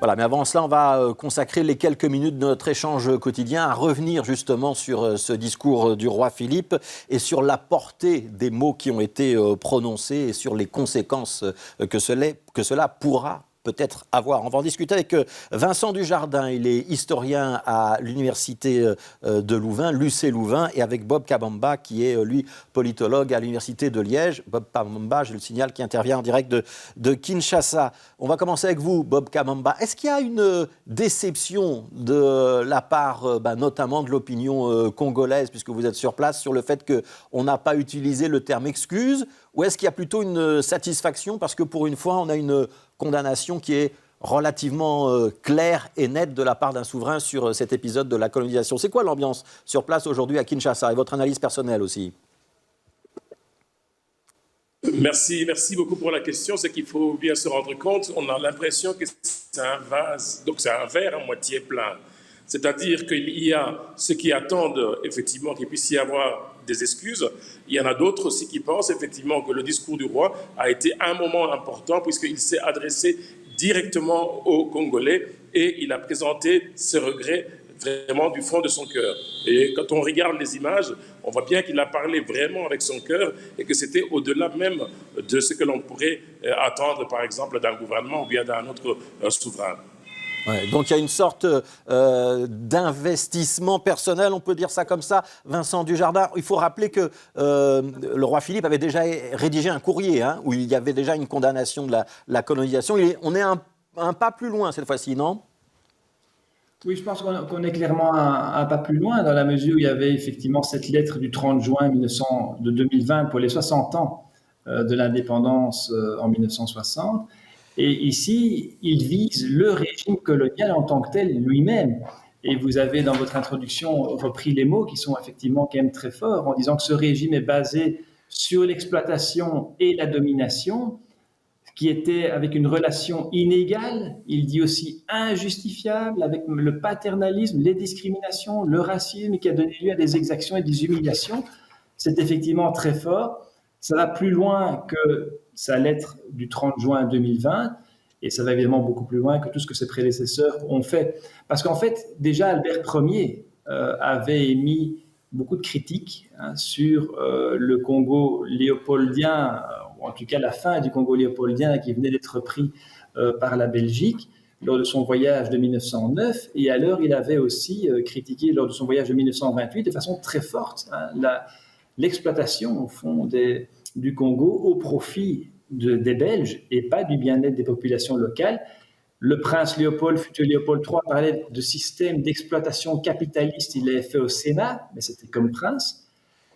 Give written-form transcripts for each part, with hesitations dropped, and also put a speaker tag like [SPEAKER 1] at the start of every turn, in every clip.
[SPEAKER 1] Voilà, mais avant cela, on va consacrer les quelques minutes de notre échange quotidien à revenir justement sur ce discours du roi Philippe et sur la portée des mots qui ont été prononcés et sur les conséquences que cela pourra peut-être avoir. On va en discuter avec Vincent Dujardin, il est historien à l'université de Louvain, l'UC Louvain, et avec Bob Kabamba, qui est lui politologue à l'université de Liège. Bob Kabamba, je le signale, qui intervient en direct de Kinshasa. On va commencer avec vous, Bob Kabamba. Est-ce qu'il y a une déception de la part notamment de l'opinion congolaise, puisque vous êtes sur place, sur le fait qu'on n'a pas utilisé le terme excuse, ou est-ce qu'il y a plutôt une satisfaction parce que pour une fois, on a une condamnation qui est relativement claire et nette de la part d'un souverain sur cet épisode de la colonisation? C'est quoi l'ambiance sur place aujourd'hui à Kinshasa et votre analyse personnelle aussi?
[SPEAKER 2] Merci beaucoup pour la question. C'est qu'il faut bien se rendre compte, on a l'impression que c'est un vase, donc c'est un verre à moitié plein. C'est-à-dire qu'il y a ceux qui attendent effectivement qu'il puisse y avoir des excuses. Il y en a d'autres aussi qui pensent effectivement que le discours du roi a été un moment important puisqu'il s'est adressé directement aux Congolais et il a présenté ses regrets vraiment du fond de son cœur. Et quand on regarde les images, on voit bien qu'il a parlé vraiment avec son cœur et que c'était au-delà même de ce que l'on pourrait attendre, par exemple, d'un gouvernement ou bien d'un autre souverain.
[SPEAKER 1] Ouais, donc il y a une sorte d'investissement personnel, on peut dire ça comme ça. Vincent Dujardin, il faut rappeler que le roi Philippe avait déjà rédigé un courrier où il y avait déjà une condamnation de la colonisation. On est un pas plus loin cette fois-ci, non ?
[SPEAKER 3] Oui, je pense qu'on est clairement un pas plus loin dans la mesure où il y avait effectivement cette lettre du 30 juin 2020 pour les 60 ans de l'indépendance en 1960. Et ici, il vise le régime colonial en tant que tel lui-même. Et vous avez dans votre introduction repris les mots qui sont effectivement quand même très forts en disant que ce régime est basé sur l'exploitation et la domination, qui était avec une relation inégale, il dit aussi injustifiable, avec le paternalisme, les discriminations, le racisme, qui a donné lieu à des exactions et des humiliations. C'est effectivement très fort. Ça va plus loin que sa lettre du 30 juin 2020, et ça va évidemment beaucoup plus loin que tout ce que ses prédécesseurs ont fait. Parce qu'en fait, déjà Albert Ier avait émis beaucoup de critiques sur le Congo léopoldien, ou en tout cas la fin du Congo léopoldien qui venait d'être pris par la Belgique lors de son voyage de 1909. Et alors, il avait aussi critiqué lors de son voyage de 1928 de façon très forte l'exploitation, au fond, du Congo au profit des Belges et pas du bien-être des populations locales. Le prince Léopold, futur Léopold III, parlait de système d'exploitation capitaliste. Il l'avait fait au Sénat, mais c'était comme prince.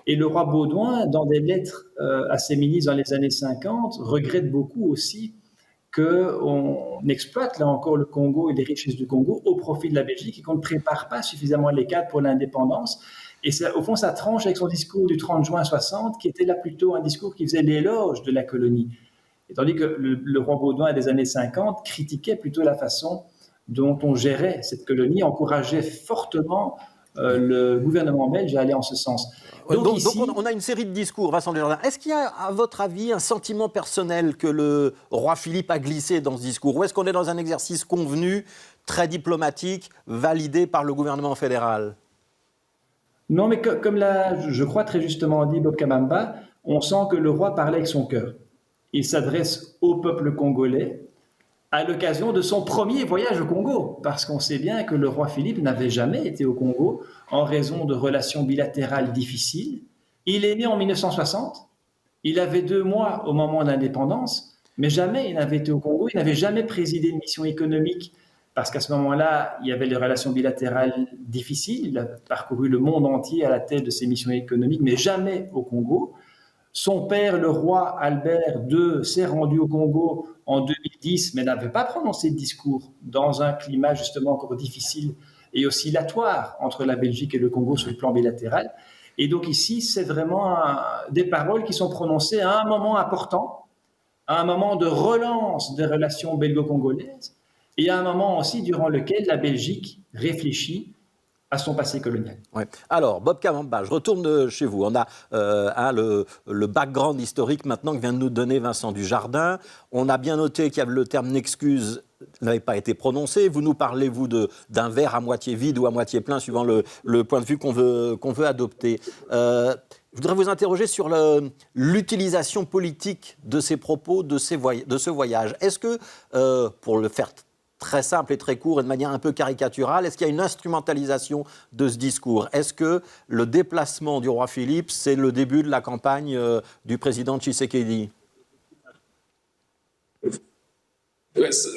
[SPEAKER 3] Et le roi Baudouin, dans des lettres à ses ministres dans les années 50, regrette beaucoup aussi qu'on exploite là encore le Congo et les richesses du Congo au profit de la Belgique et qu'on ne prépare pas suffisamment les cadres pour l'indépendance. Et ça, au fond, ça tranche avec son discours du 30 juin 60, qui était là plutôt un discours qui faisait l'éloge de la colonie. Et tandis que le roi Baudouin des années 50 critiquait plutôt la façon dont on gérait cette colonie, encourageait fortement le gouvernement belge à aller en ce sens.
[SPEAKER 1] Donc on a une série de discours, Vincent Dujardin. Est-ce qu'il y a, à votre avis, un sentiment personnel que le roi Philippe a glissé dans ce discours? Ou est-ce qu'on est dans un exercice convenu, très diplomatique, validé par le gouvernement fédéral?
[SPEAKER 3] Non, mais comme l'a, je crois, très justement dit Bob Kabamba, on sent que le roi parlait avec son cœur. Il s'adresse au peuple congolais à l'occasion de son premier voyage au Congo, parce qu'on sait bien que le roi Philippe n'avait jamais été au Congo en raison de relations bilatérales difficiles. Il est né en 1960, il avait 2 mois au moment de l'indépendance, mais jamais il n'avait été au Congo, il n'avait jamais présidé une mission économique, parce qu'à ce moment-là, il y avait les relations bilatérales difficiles. Il a parcouru le monde entier à la tête de ces missions économiques, mais jamais au Congo. Son père, le roi Albert II, s'est rendu au Congo en 2010, mais n'avait pas prononcé de discours dans un climat justement encore difficile et oscillatoire entre la Belgique et le Congo sur le plan bilatéral. Et donc ici, c'est vraiment des paroles qui sont prononcées à un moment important, à un moment de relance des relations belgo-congolaises, et à un moment aussi durant lequel la Belgique réfléchit à son passé colonial.
[SPEAKER 1] Ouais. Alors, Bob Kabamba, je retourne chez vous. On a le background historique maintenant que vient de nous donner Vincent Dujardin. On a bien noté qu'il y avait le terme n'excuse n'avait pas été prononcé. Vous nous parlez, vous, d'un verre à moitié vide ou à moitié plein, suivant le point de vue qu'on veut adopter. Je voudrais vous interroger sur l'utilisation politique de ces propos, de ce voyage. Est-ce que, pour le faire très simple et très court et de manière un peu caricaturale, est-ce qu'il y a une instrumentalisation de ce discours? Est-ce que le déplacement du roi Philippe, c'est le début de la campagne du président Tshisekedi?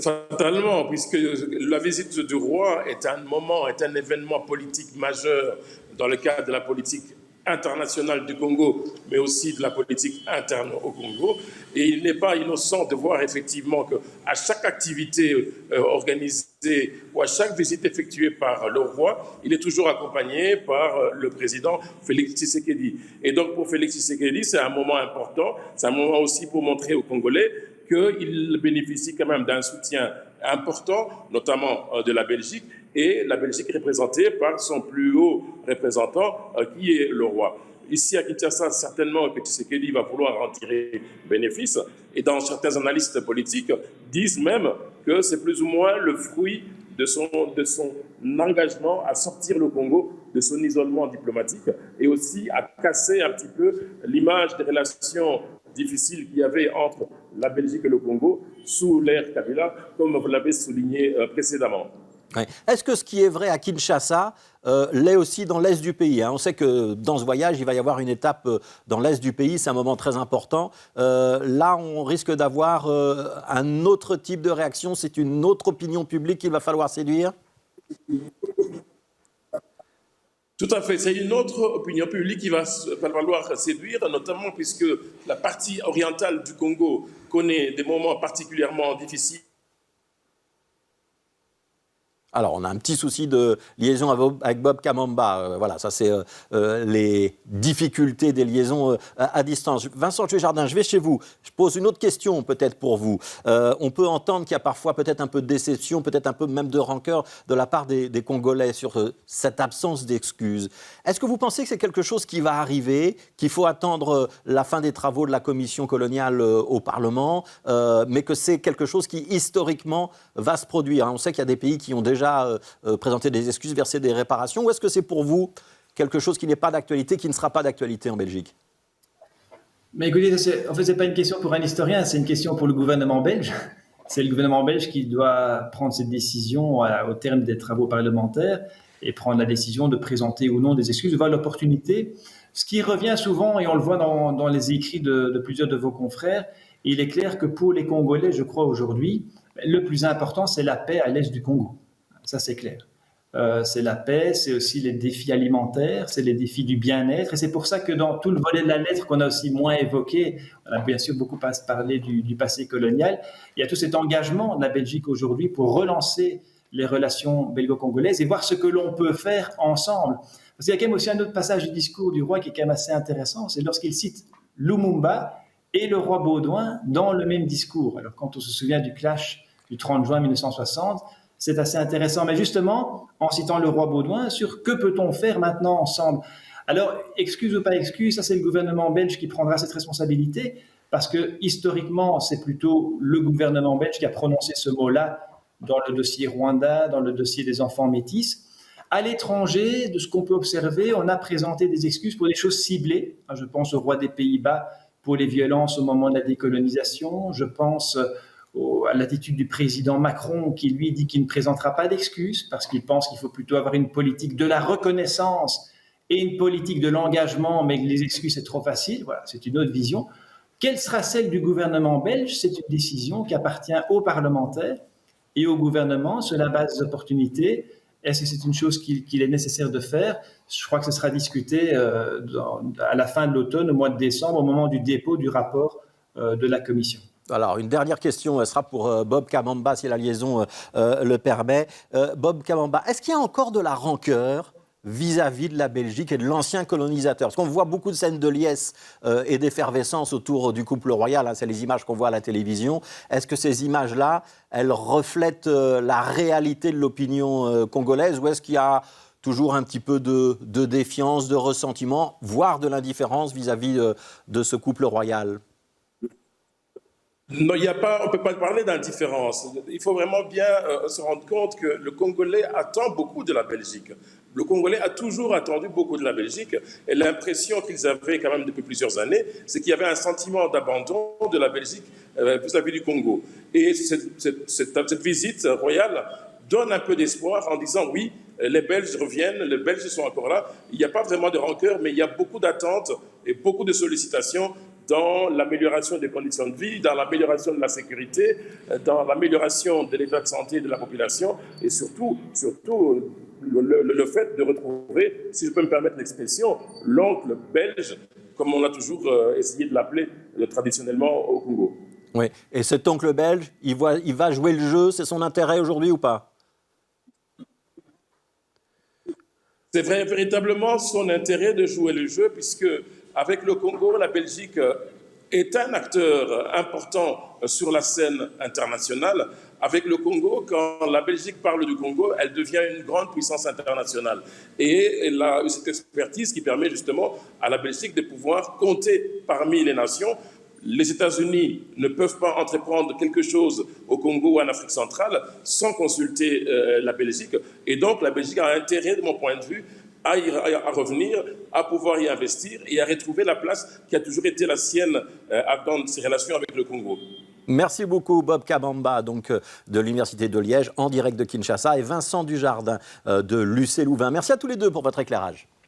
[SPEAKER 2] Fatalement, puisque la visite du roi est un événement politique majeur dans le cadre de la politique internationale du Congo, mais aussi de la politique interne au Congo. Et il n'est pas innocent de voir effectivement qu'à chaque activité organisée ou à chaque visite effectuée par le roi, il est toujours accompagné par le président Félix Tshisekedi. Et donc pour Félix Tshisekedi, c'est un moment important, c'est un moment aussi pour montrer aux Congolais qu'il bénéficie quand même d'un soutien important, notamment de la Belgique, et la Belgique représentée par son plus haut représentant, qui est le roi. Ici à Kinshasa, certainement que Tshisekedi va vouloir en tirer bénéfice, et dans certains analystes politiques disent même que c'est plus ou moins le fruit de son engagement à sortir le Congo de son isolement diplomatique et aussi à casser un petit peu l'image des relations difficiles qu'il y avait entre la Belgique et le Congo sous l'ère Kabila, comme vous l'avez souligné précédemment.
[SPEAKER 1] Oui. Est-ce que ce qui est vrai à Kinshasa l'est aussi dans l'est du pays, hein? On sait que dans ce voyage, il va y avoir une étape dans l'est du pays, c'est un moment très important. Là, on risque d'avoir un autre type de réaction, c'est une autre opinion publique qu'il va falloir séduire?
[SPEAKER 2] Tout à fait, c'est une autre opinion publique qui va falloir séduire, notamment puisque la partie orientale du Congo connaît des moments particulièrement difficiles.
[SPEAKER 1] Alors, on a un petit souci de liaison avec Bob Kamamba. Voilà, ça c'est les difficultés des liaisons à distance. Vincent Tué-Jardin, je vais chez vous. Je pose une autre question peut-être pour vous. On peut entendre qu'il y a parfois peut-être un peu de déception, peut-être un peu même de rancœur de la part des Congolais sur cette absence d'excuses. Est-ce que vous pensez que c'est quelque chose qui va arriver, qu'il faut attendre la fin des travaux de la commission coloniale au Parlement, mais que c'est quelque chose qui historiquement va se produire? On sait qu'il y a des pays qui ont déjà présenter des excuses, verser des réparations, ou est-ce que c'est pour vous quelque chose qui n'est pas d'actualité, qui ne sera pas d'actualité en Belgique?
[SPEAKER 3] Mais écoutez, en fait, ce n'est pas une question pour un historien, c'est une question pour le gouvernement belge. C'est le gouvernement belge qui doit prendre cette décision au terme des travaux parlementaires et prendre la décision de présenter ou non des excuses, voir l'opportunité. Ce qui revient souvent, et on le voit dans les écrits de plusieurs de vos confrères, il est clair que pour les Congolais, je crois aujourd'hui, le plus important, c'est la paix à l'est du Congo. Ça, c'est clair. C'est la paix, c'est aussi les défis alimentaires, c'est les défis du bien-être. Et c'est pour ça que dans tout le volet de la lettre qu'on a aussi moins évoqué, on a bien sûr beaucoup parlé du passé colonial, il y a tout cet engagement de la Belgique aujourd'hui pour relancer les relations belgo-congolaises et voir ce que l'on peut faire ensemble. Parce qu'il y a quand même aussi un autre passage du discours du roi qui est quand même assez intéressant, c'est lorsqu'il cite Lumumba et le roi Baudouin dans le même discours. Alors quand on se souvient du clash du 30 juin 1960, c'est assez intéressant, mais justement, en citant le roi Baudouin, sur que peut-on faire maintenant ensemble? Alors, excuse ou pas excuse, ça c'est le gouvernement belge qui prendra cette responsabilité, parce que historiquement, c'est plutôt le gouvernement belge qui a prononcé ce mot-là dans le dossier Rwanda, dans le dossier des enfants métis. À l'étranger, de ce qu'on peut observer, on a présenté des excuses pour des choses ciblées. Je pense au roi des Pays-Bas pour les violences au moment de la décolonisation, je pense à l'attitude du président Macron qui, lui, dit qu'il ne présentera pas d'excuses parce qu'il pense qu'il faut plutôt avoir une politique de la reconnaissance et une politique de l'engagement, mais que les excuses, c'est trop facile. Voilà, c'est une autre vision. Quelle sera celle du gouvernement belge? C'est une décision qui appartient aux parlementaires et au gouvernement sur la base des opportunités. Est-ce que c'est une chose qu'il est nécessaire de faire? Je crois que ce sera discuté à la fin de l'automne, au mois de décembre, au moment du dépôt du rapport de la commission.
[SPEAKER 1] Alors, une dernière question sera pour Bob Kamamba, si la liaison le permet. Bob Kamamba, est-ce qu'il y a encore de la rancœur vis-à-vis de la Belgique et de l'ancien colonisateur? Parce qu'on voit beaucoup de scènes de liesse et d'effervescence autour du couple royal, hein, c'est les images qu'on voit à la télévision. Est-ce que ces images-là, elles reflètent la réalité de l'opinion congolaise, ou est-ce qu'il y a toujours un petit peu de défiance, de ressentiment, voire de l'indifférence vis-à-vis de ce couple royal?
[SPEAKER 2] Non, il y a pas, on ne peut pas parler d'indifférence. Il faut vraiment bien se rendre compte que le Congolais attend beaucoup de la Belgique. Le Congolais a toujours attendu beaucoup de la Belgique et l'impression qu'ils avaient quand même depuis plusieurs années, c'est qu'il y avait un sentiment d'abandon de la Belgique vis-à-vis du Congo. Et cette visite royale donne un peu d'espoir en disant oui, les Belges reviennent, les Belges sont encore là. Il n'y a pas vraiment de rancœur, mais il y a beaucoup d'attentes et beaucoup de sollicitations dans l'amélioration des conditions de vie, dans l'amélioration de la sécurité, dans l'amélioration de l'état de santé de la population et surtout le fait de retrouver, si je peux me permettre l'expression, l'oncle belge, comme on a toujours essayé de l'appeler traditionnellement au Congo.
[SPEAKER 1] Oui, et cet oncle belge, il va jouer le jeu, c'est son intérêt aujourd'hui ou pas?
[SPEAKER 2] C'est véritablement son intérêt de jouer le jeu, puisque avec le Congo, la Belgique est un acteur important sur la scène internationale. Avec le Congo, quand la Belgique parle du Congo, elle devient une grande puissance internationale. Et elle a eu cette expertise qui permet justement à la Belgique de pouvoir compter parmi les nations. Les États-Unis ne peuvent pas entreprendre quelque chose au Congo ou en Afrique centrale sans consulter la Belgique. Et donc, la Belgique a intérêt, de mon point de vue, à revenir, à pouvoir y investir et à retrouver la place qui a toujours été la sienne dans ses relations avec le Congo.
[SPEAKER 1] Merci beaucoup Bob Kabamba, donc de l'Université de Liège, en direct de Kinshasa, et Vincent Dujardin de l'UC Louvain. Merci à tous les deux pour votre éclairage.